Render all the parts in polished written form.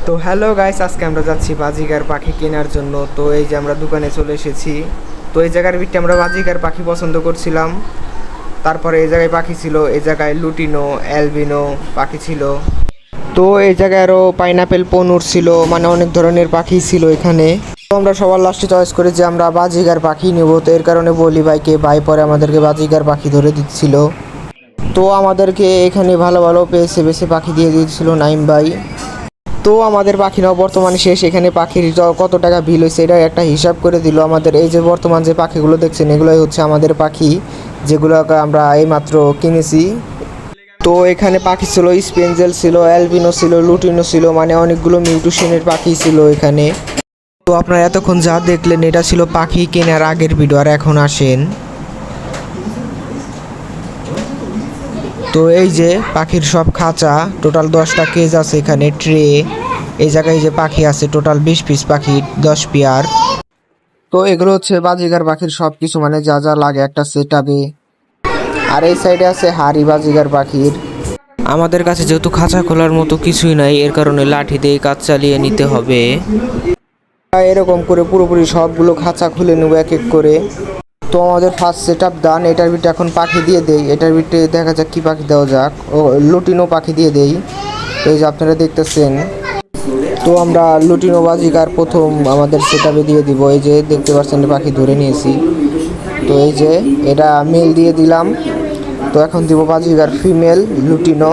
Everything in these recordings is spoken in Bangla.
তো হ্যালো গাইস, আজকে আমরা যাচ্ছি বাজিগার পাখি কেনার জন্য। তো এই যে আমরা দোকানে চলে এসেছি। তো এই জায়গার ভিত্তি আমরা বাজিগার পাখি পছন্দ করছিলাম। তারপরে এই জায়গায় পাখি ছিল, এই জায়গায় লুটিনো অ্যালবিনো পাখি ছিল। তো এই জায়গায় আরও পাইনাপেল পনুর ছিল, মানে অনেক ধরনের পাখি ছিল এখানে। তো আমরা সবার লাস্টে চয়েস করে যে আমরা বাজিগার পাখি নেব। তো এর কারণে বলি ভাইকে, ভাই পরে আমাদেরকে বাজিগার পাখি ধরে দিচ্ছিল। তো আমাদেরকে এখানে ভালো ভালো বেছে বেছে পাখি দিয়ে দিচ্ছিল নাইম ভাই। তো আমাদের পাখি নাও বর্তমানে শেষ। এখানে পাখির কত টাকা বিল হয়েছে এটা একটা হিসাব করে দিল আমাদের। এই যে বর্তমান যে পাখিগুলো দেখছেন, এগুলোই হচ্ছে আমাদের পাখি, যেগুলোকে আমরা এইমাত্র কিনেছি। তো এখানে পাখি ছিল, স্পেনজেল ছিল, অ্যালবিনো ছিল, লুটিনো ছিল, মানে অনেকগুলো মিউটেশনের পাখি ছিল এখানে। তো আপনারা এতক্ষণ যা দেখলেন এটা ছিল পাখি কেনার আগের ভিডিও। আর এখন আসেন, তো এই যে পাখির সব খাঁচা, টোটাল 10টা কেজ আছে এখানে, ট্রে। এই জায়গায় যে পাখি আছে টোটাল 20 পিস পাখি, 10 পেয়ার। তো এগুলো হচ্ছে বাজিগার পাখির সব কিছু, মানে যা যা লাগে একটা সেটআপে। আর এই সাইডে আছে হাড়ি বাজিগার পাখির। আমাদের কাছে যেহেতু খাঁচা খোলার মতো কিছুই নাই, এর কারণে লাঠি দিয়ে কাজ চালিয়ে নিতে হবে। এরকম করে পুরোপুরি সবগুলো খাঁচা খুলে নেব এক এক করে। তো আমাদের ফার্স্ট সেটআপ ডান। এটার ভিতরে এখন পাখি দিয়ে দেই। এটার ভিতরে দেখা যাক কি পাখি দেওয়া যাক। ও লুটিনো পাখি দিয়ে দেই। এই যে আপনারা দেখতেছেন। তো আমরা লুটিনো বাজিকার প্রথম আমাদের সেটআপে দিয়ে দিব। এই যে দেখতে পাচ্ছেন পাখি ধরে নিয়েছি। তো এই যে এটা মেল দিয়ে দিলাম। তো এখন দিব বাজিকার ফিমেল লুটিনো।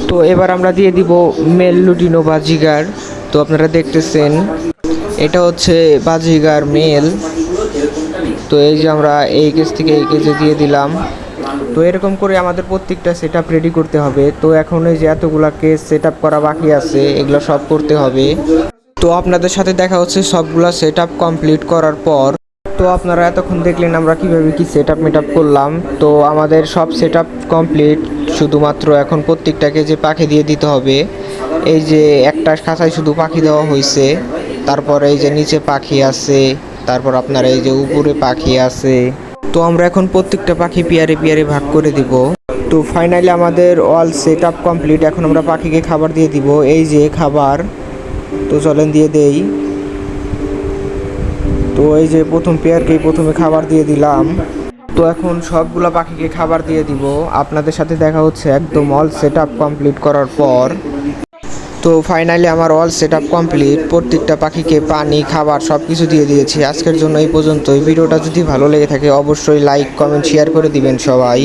তো এবার আমরা দিয়ে দিব মেল লুটিনো বাজিগার। তো আপনারা দেখতেছেন এটা হচ্ছে বাজিগার মেল। তো এই যে আমরা এই কেজ থেকে এই কেজে দিয়ে দিলাম। তো এরকম করে আমাদের প্রত্যেকটা সেটআপ রেডি করতে হবে। তো এখন এই যে এতগুলা কেজ সেটআপ করা বাকি আছে, এগুলো সব করতে হবে। তো আপনাদের সাথে দেখা হচ্ছে সবগুলা সেটআপ কমপ্লিট করার পর। তো আপনারা এতক্ষণ দেখলেন আমরা কিভাবে কি সেটআপ মেটআপ করলাম। তো আমাদের সব সেটআপ কমপ্লিট, শুধুমাত্র এখন প্রত্যেকটাকে যে পাখি দিয়ে দিতে হবে। এই যে একটা খাঁচায় শুধু পাখি দেওয়া হয়েছে, তারপর এই যে নিচে পাখি আছে, তারপর আপনার এই যে উপরে পাখি আছে। তো আমরা এখন প্রত্যেকটা পাখি পেয়ারে পেয়ারে ভাগ করে দিব। তো ফাইনালি আমাদের অল সেটআপ কমপ্লিট। এখন আমরা পাখিকে খাবার দিয়ে দিব। এই যে খাবার, তো চলেন দিয়ে দেই। তো এই যে প্রথম পেয়ারকেই প্রথমে খাবার দিয়ে দিলাম। তো এখন সবগুলা পাখিকে খাবার দিয়ে দিব। আপনাদের সাথে দেখা হচ্ছে একদম অল সেটআপ কমপ্লিট করার পর। তো ফাইনালি আমার অল সেটআপ কমপ্লিট। প্রত্যেকটা পাখিকে পানি খাবার সব কিছু দিয়ে দিয়েছি। আজকের জন্য এই পর্যন্তই। ভিডিওটা যদি ভালো লেগে থাকে অবশ্যই লাইক কমেন্ট শেয়ার করে দিবেন সবাই।